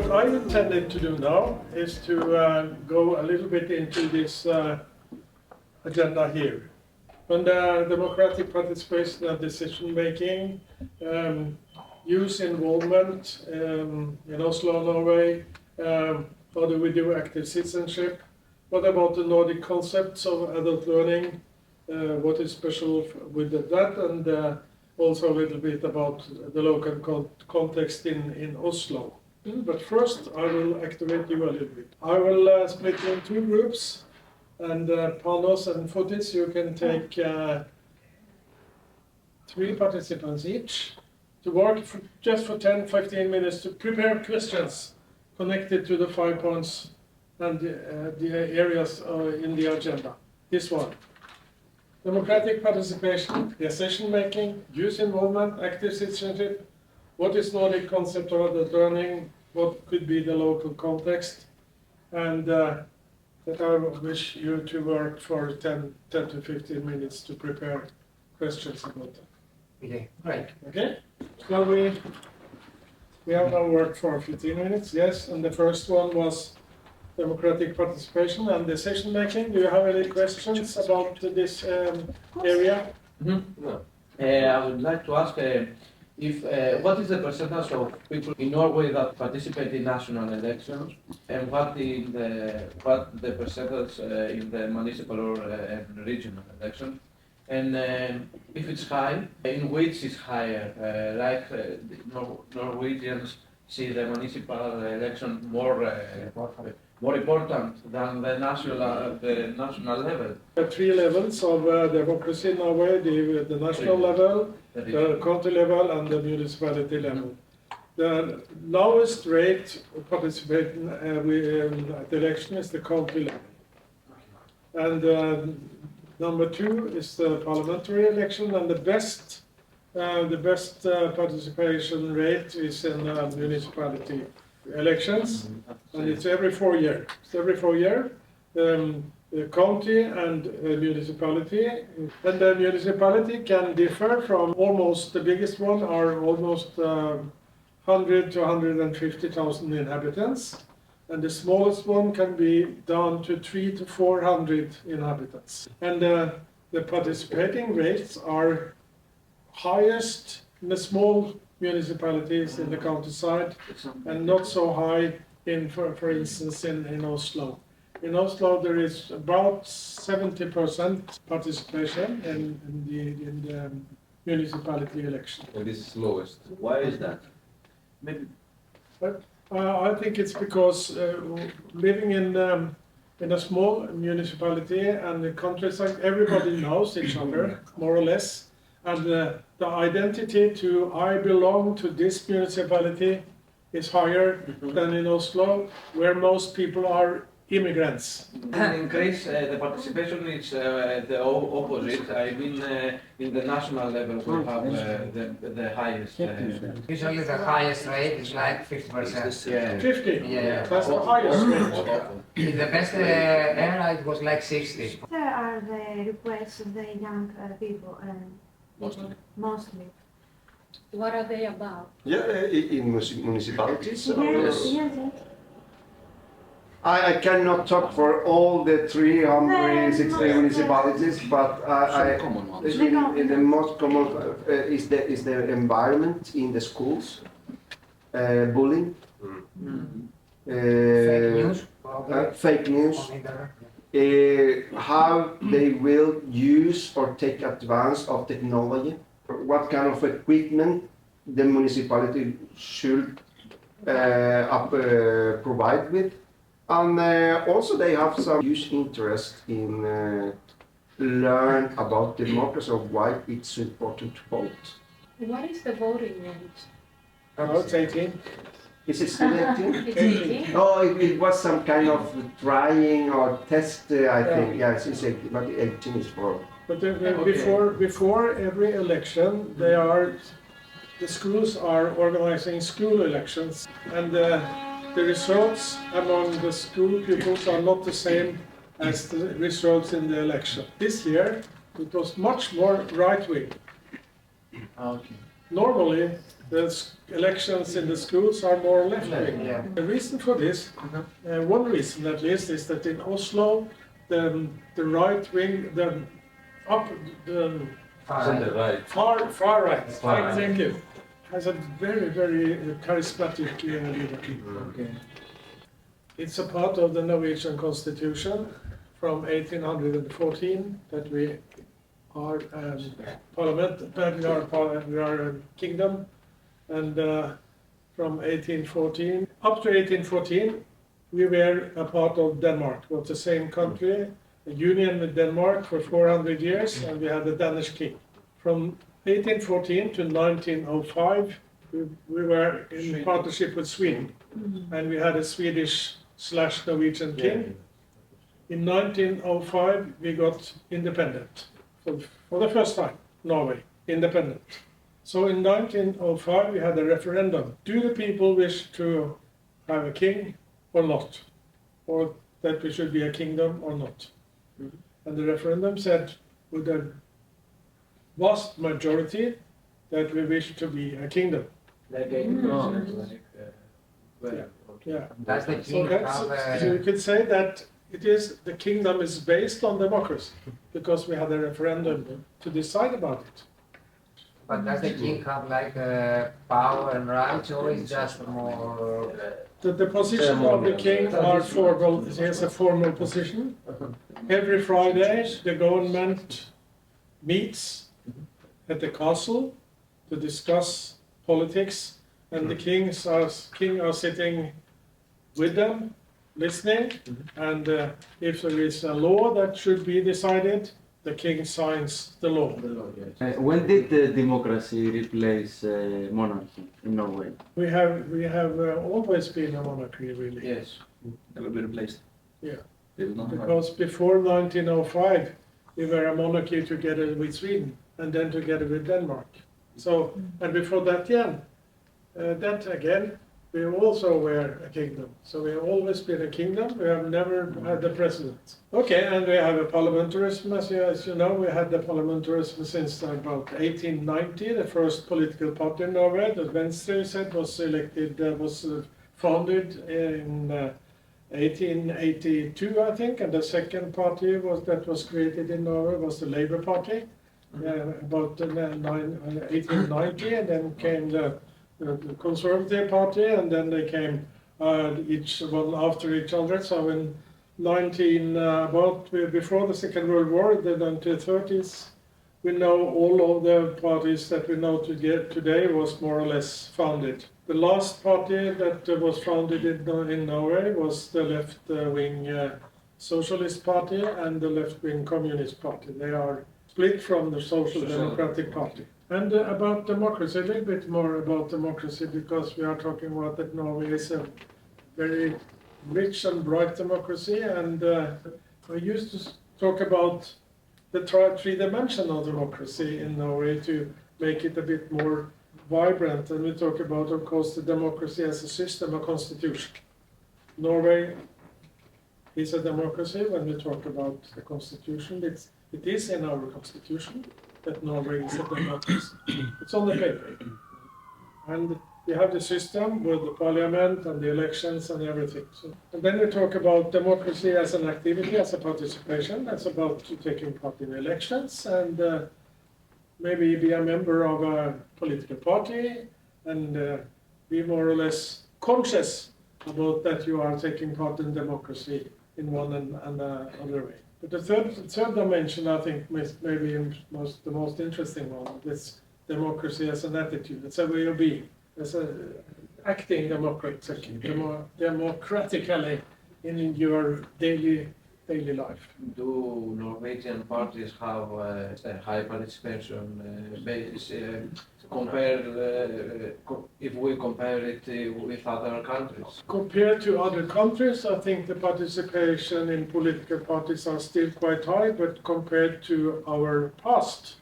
What I intended to do now is to go a little bit into this agenda here. Under democratic participation and decision making, youth involvement in Oslo, Norway, how do we do active citizenship? What about the Nordic concepts of adult learning? What is special with that? And also a little bit about the local context in Oslo. But first, I will activate you a little bit. I will split you in two groups, and Panos and Fotis, you can take 3 participants each to work just for 10-15 minutes to prepare questions connected to the 5 points and the areas in the agenda. This one. Democratic participation, decision making, youth involvement, active citizenship. What is Nordic concept of adult learning? What could be the local context? And that I wish you to work for 10 to 15 minutes to prepare questions about that. Okay, great. Okay? Well, we have now worked for 15 minutes, yes, and the first one was democratic participation and decision making. Do you have any questions about this area? No. I would like to ask what is the percentage of people in Norway that participate in national elections, and what the percentage in the municipal or regional elections, and if it's high, in which is higher? Norwegians see the municipal election more important than the national level. There are 3 levels of democracy in Norway: the national level, the county level, and the municipality level. The lowest rate of participating at the election is the county level. And number 2 is the parliamentary election, and the best participation rate is in municipality elections, and it's every 4 years. It's every 4 years. The county and municipality, and the municipality can differ from almost, the biggest one are almost 100 to 150,000 inhabitants, and the smallest one can be down to 300 to 400 inhabitants. And the participating rates are highest in the small municipalities in the countryside, and not so high in, for instance, in Oslo. In Oslo, there is about 70% participation in the municipality election. And this is lowest. Why is that? Maybe. But I think it's because living in a small municipality and the countryside, everybody knows each other, more or less. And the identity to I belong to this municipality is higher than in Oslo, where most people are immigrants. In Greece, the participation is the opposite. I mean, in the national level, we have the highest. Usually the highest rate is like 50%. Yeah. 50? Yeah. That's the highest rate. In the best era it was like 60. There are the requests of the young people mostly. What are they about? Yeah, in municipalities. Yes. I cannot talk for all the 360 municipalities, but in the most common is the environment in the schools, bullying, fake news, how they will use or take advantage of technology, what kind of equipment the municipality should provide with. And also they have some huge interest in learn about democracy, of why it's important to vote. What is the voting age? It's 18. Is it still 18? It's 18? Oh, it was some kind of trying or test, I think. Yes, it's 18, but 18 is for... But before every election, the schools are organizing school elections, and the results among the school pupils are not the same as the results in the election. This year, it was much more right-wing. Okay. Normally, elections in the schools are more left-wing. Yeah. The reason for this, one reason at least, is that in Oslo, the right wing, the Center right. far right, Far right. thank you, has a very, very charismatic leader. Okay. It's a part of the Norwegian constitution from 1814 that we are parliament, that we are a kingdom, and from 1814 up to 1814 we were a part of Denmark. It was the same country, a union with Denmark for 400 years, and we had a Danish king. From 1814 to 1905 we were in partnership with Sweden, and we had a Swedish/Norwegian king. In 1905 we got independent. For the first time, Norway, independent. So in 1905 we had a referendum. Do the people wish to have a king or not? Or that we should be a kingdom or not? And the referendum said with a vast majority that we wish to be a kingdom. Like 80%, like, well, Yeah. Does the So, king so you have could say that the kingdom is based on democracy, because we had a referendum to decide about it. but does the king have like power and rights, or is just more? The position of the king are formal. He has a formal position. Every Friday, the government meets at the castle to discuss politics, and the king are sitting with them, listening, and if there is a law that should be decided, the king signs the law. When did the democracy replace monarchy in Norway? We have always been a monarchy, really. Yes. Never been replaced. Yeah. They will not have. Because before 1905, we were a monarchy together with Sweden, and then together with Denmark. So, and before that, yeah, that again, we also were a kingdom. So we have always been a kingdom. We have never had a president. Okay, and we have a parliamentarism, as you know. We had the parliamentarism since about 1890. The first political party in Norway, the Venstre, said, was elected, was founded in 1882, I think. And the second party that was created in Norway was the Labour Party, about 1890, and then came the Conservative Party, and then they came each one after each other. So in before the Second World War, the 1930s, we know all of the parties that we know today was more or less founded. The last party that was founded in Norway was the left-wing Socialist Party and the left-wing Communist Party. They are split from the Social Democratic Party. And about democracy, a little bit more about democracy, because we are talking about that Norway is a very rich and bright democracy, and we used to talk about the three-dimensional democracy in Norway to make it a bit more vibrant, and we talk about, of course, the democracy as a system, a constitution. Norway is a democracy when we talk about the constitution. It is in our constitution that Norway is a democracy. It's on the paper. And we have the system with the parliament and the elections and everything. So, and then we talk about democracy as an activity, as a participation. That's about taking part in elections and maybe be a member of a political party and be more or less conscious about that you are taking part in democracy in one and another way. But the third dimension, I think, maybe the most interesting one, is democracy as an attitude. It's a way of being, as an acting democratically in your daily life. Do Norwegian parties have a high participation base if we compare it with other countries? Compared to other countries, I think the participation in political parties are still quite high, but compared to our past,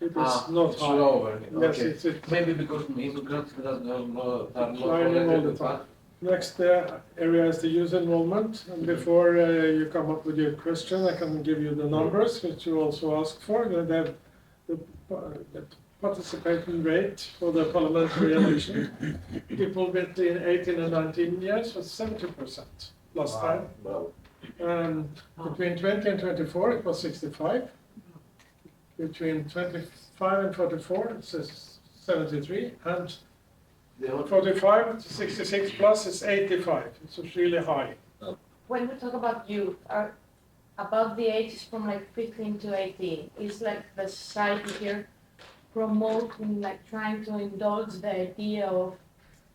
it is not it's high. lower. Yes, Okay. it's Maybe because immigrants are not declining all the time. Next area is the youth enrollment. And before you come up with your question, I can give you the numbers, which you also asked for. The participation rate for the parliamentary election. People between 18 and 19 years was 70% last time. Between 20 and 24 it was 65. Between 25 and 44 it's 73, and 45 to 66 plus is 85. It's really high. When we talk about youth, are about the ages from like 15 to 18, is like the society here promoting, like trying to indulge the idea of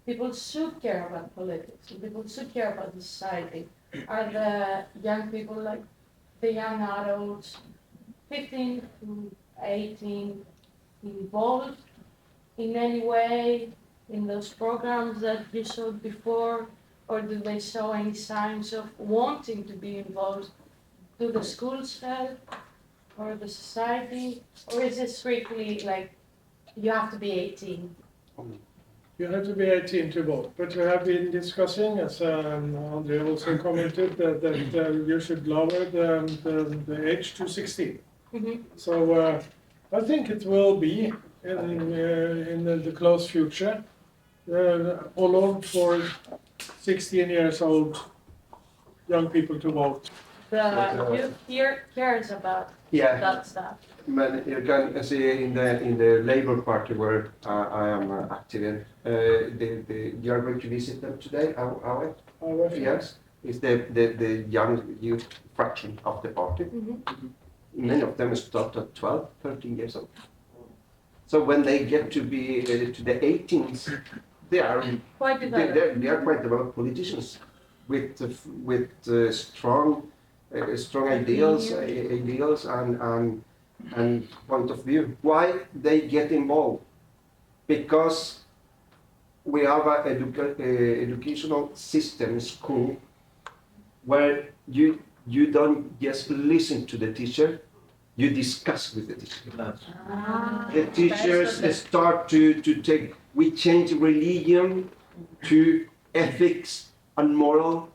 people should care about politics, people should care about the society. Are the young people, like the young adults, 15 to 18, involved in any way in those programs that you showed before, or do they show any signs of wanting to be involved? Do the schools help, or the society, or is it strictly like you have to be 18? You have to be 18 to vote, but we have been discussing, as Andre also commented, that you should lower the age to 16. Mm-hmm. So I think it will be in the close future allowed for 16 years old young people to vote. The youth here cares about Yeah, that stuff. but you can see in the Labour Party where I am active in, you are going to visit them today, are we? Yes, it's the young youth fraction of the party. Mm-hmm. Many of them start at 12, 13 years old. So when they get to be to the 18s, they are Quite developed. they are quite developed politicians with strong ideals and point of view. Why they get involved? Because we have an educational system in school where you don't just listen to the teacher, you discuss with the teacher. The teachers start to take, we change religion to ethics and moral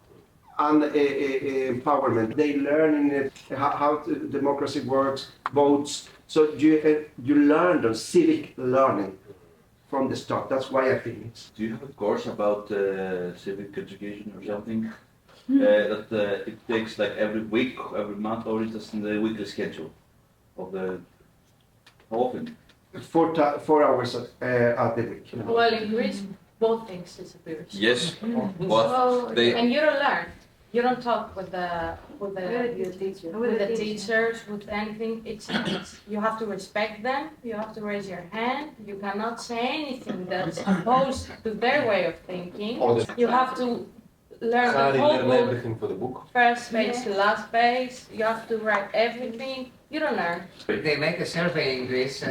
and empowerment. They learn how democracy works, votes. So you learn the civic learning from the start. That's why I think it's. Do you have a course about civic education or something? That it takes like every week, every month, or is it in the weekly schedule of the how often? 4 hours at the week. Well, in Greece, both things disappear. Yes, So, but they and you don't learn. You don't talk with the teachers, with anything. It's you have to respect them. You have to raise your hand. You cannot say anything that's opposed to their way of thinking. You have to learn the whole book, everything for the book. first page to last page. You have to write everything. You don't learn. They make a survey in Greece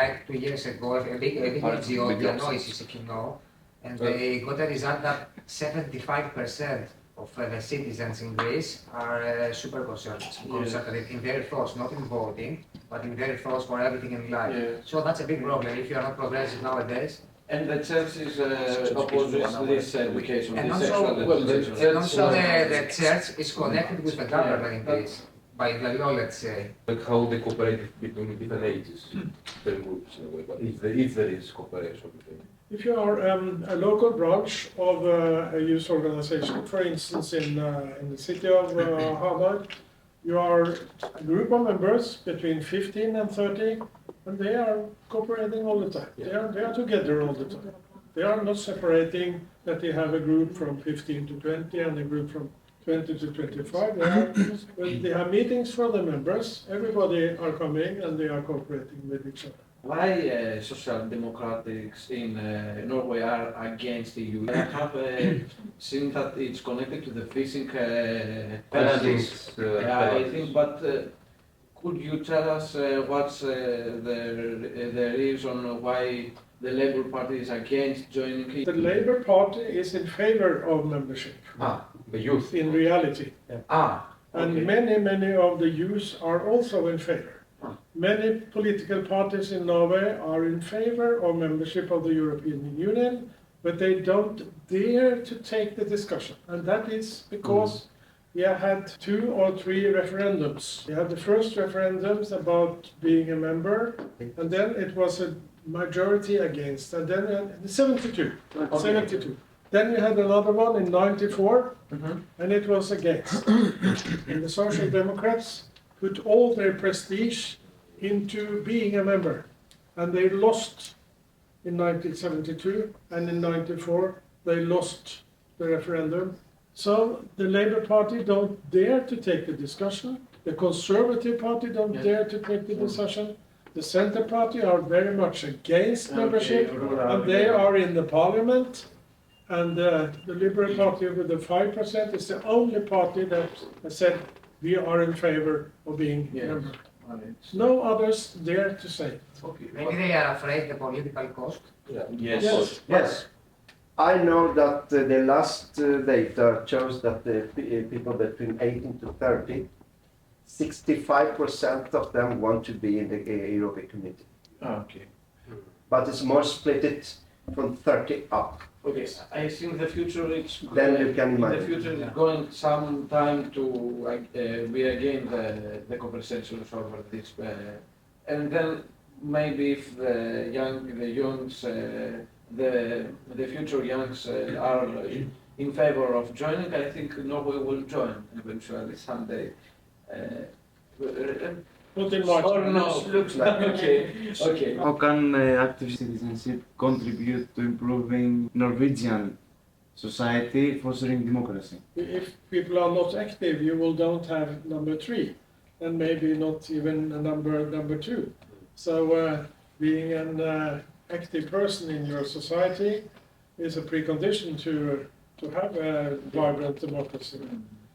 like 2 years ago, a big NGO, the Noises, if you know, and they got a result that 75% of the citizens in Greece are super conservative in their thoughts, not in voting, but in their thoughts for everything in life. Yeah. So that's a big problem if you are not progressive nowadays. And the church is opposes this education, And this also, sexual education. and also the church is connected with the government in Greece, by the law, let's say. Like how they cooperate between different ages, different groups in a way, but if there is cooperation between. If you are a local branch of a youth organization, for instance in the city of Hamar, you are a group of members between 15 and 30, and they are cooperating all the time. They are together all the time. They are not separating that they have a group from 15 to 20 and a group from 20 to 25. They have meetings for the members. Everybody are coming and they are cooperating with each other. Why social democrats in Norway are against the EU? I have seen that it's connected to the fishing penalties. I think, but could you tell us what's the reason why the Labour Party is against joining EU? The Labour Party is in favor of membership, The youth. in reality. And Okay. many of the youth are also in favor. Many political parties in Norway are in favor of membership of the European Union, but they don't dare to take the discussion. And that is because we had 2 or 3 referendums. We had the first referendums about being a member, and then it was a majority against, and then 72. 72. Then we had another one in 94, and it was against. And the Social Democrats put all their prestige into being a member, and they lost in 1972, and in 94 they lost the referendum. So the Labour Party don't dare to take the discussion. The Conservative Party don't dare to take the discussion. The Centre Party are very much against membership, and they are in the parliament. And the Liberal Party with the 5% is the only party that has said we are in favor of being member. No others dare to say it. Maybe they are afraid the political cost. Yes. Yes. I know that the last data shows that the people between 18 to 30, 65% of them want to be in the European community. Okay. But it's more split it from 30 up. Okay, I think the future it's Then you can in the imagine. future it's going some time to be again the conversations over this, and then maybe if the future youngs are in favor of joining, I think Norway will join eventually someday. Put in March. Or no, looks like okay. How can active citizenship contribute to improving Norwegian society, fostering democracy? If people are not active, you will don't have number 3, and maybe not even a number 2. So being an active person in your society is a precondition to have a vibrant democracy.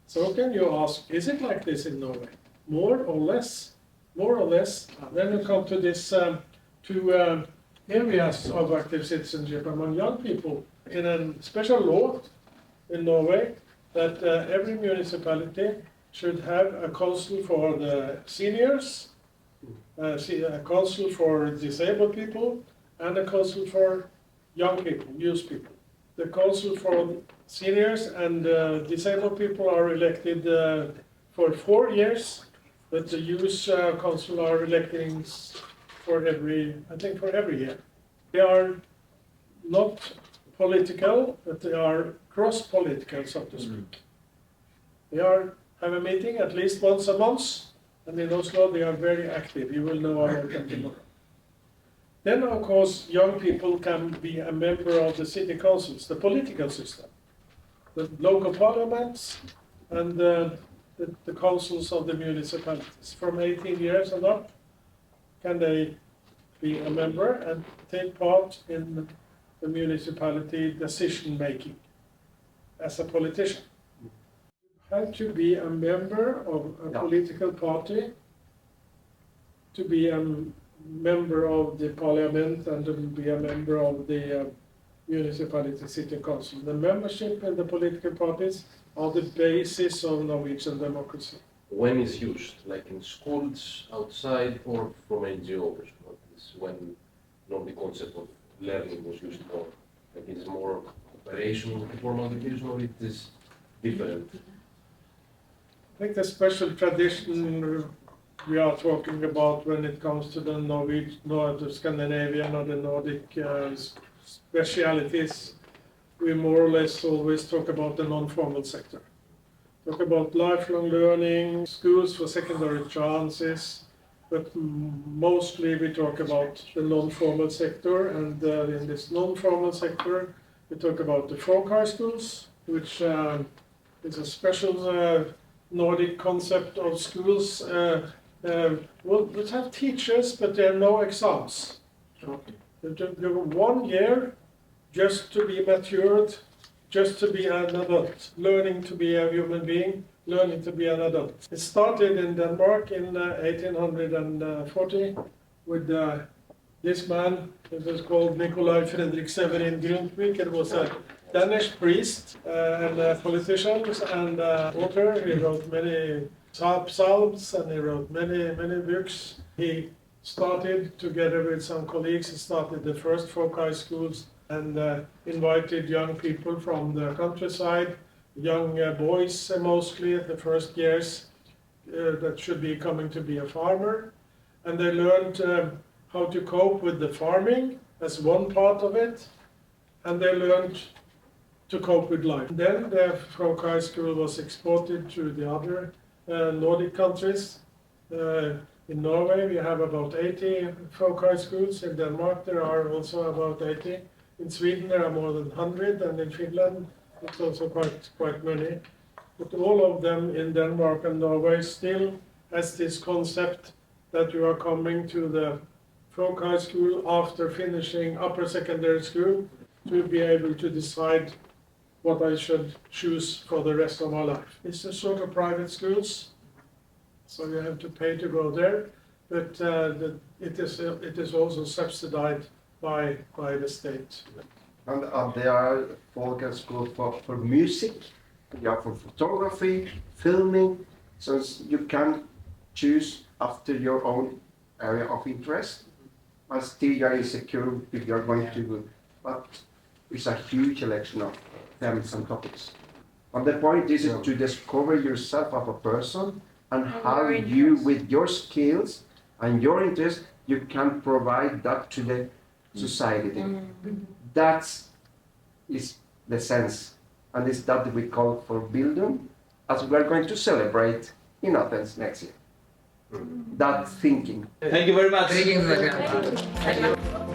So can you ask, is it like this in Norway? More or less? More or less. Then you come to this 2 areas of active citizenship among young people. In a special law in Norway that every municipality should have a council for the seniors, a council for disabled people, and a council for young people, youth people. The council for seniors and disabled people are elected for 4 years, but the youth council are electing for every year. They are not political, but they are cross-political, so to speak. They have a meeting at least once a month, and in Oslo they are very active. You will know about them tomorrow. Then, of course, young people can be a member of the city councils, the political system, the local parliaments, and the councils of the municipalities. From 18 years and up, can they be a member and take part in the municipality decision-making as a politician. You have to be a member of a political party to be a member of the parliament and to be a member of the municipality city council. The membership in the political parties are the basis of Norwegian democracy. When is used, like in schools, outside, or from NGOs? What is when the concept of learning was used more? Like it is more operational, formal education, or it is different? I think the special tradition we are talking about when it comes to the the Scandinavian or the Nordic specialities, we more or less always talk about the non-formal sector. Talk about lifelong learning, schools for secondary chances, but mostly we talk about the non-formal sector, and in this non-formal sector we talk about the folk high schools, which is a special Nordic concept of schools which have teachers, but there are no exams. They do 1 year just to be matured, just to be an adult, learning to be a human being, learning to be an adult. It started in Denmark in 1840 with this man. It was called Nikolai Fredrik Severin Grundtvig. It was a Danish priest and a politician and author. He wrote many psalms and he wrote many books. He started together with some colleagues. He started the first folk high schools and invited young people from the countryside young boys mostly the first years that should be coming to be a farmer, and they learned how to cope with the farming as one part of it, and they learned to cope with life. Then the folk high school was exported to the other Nordic countries. In Norway we have about 80 folk high schools, in Denmark there are also about 80, in Sweden there are more than 100, and in Finland it's also quite many. But all of them in Denmark and Norway still has this concept that you are coming to the folk high school after finishing upper secondary school to be able to decide what I should choose for the rest of my life. It's a sort of private schools, so you have to pay to go there, but it is also subsidized by the state. And there are folk schools for music, you are for photography, filming, so you can choose after your own area of interest, and still you are insecure if you are going to, but it's a huge selection of themes and topics. And the point is to discover yourself as a person and how you, with your skills and your interests, you can provide that to the society. That is the sense, and it's that we call for Bildung, as we are going to celebrate in Athens next year. That thinking. Thank you very much. Thank you.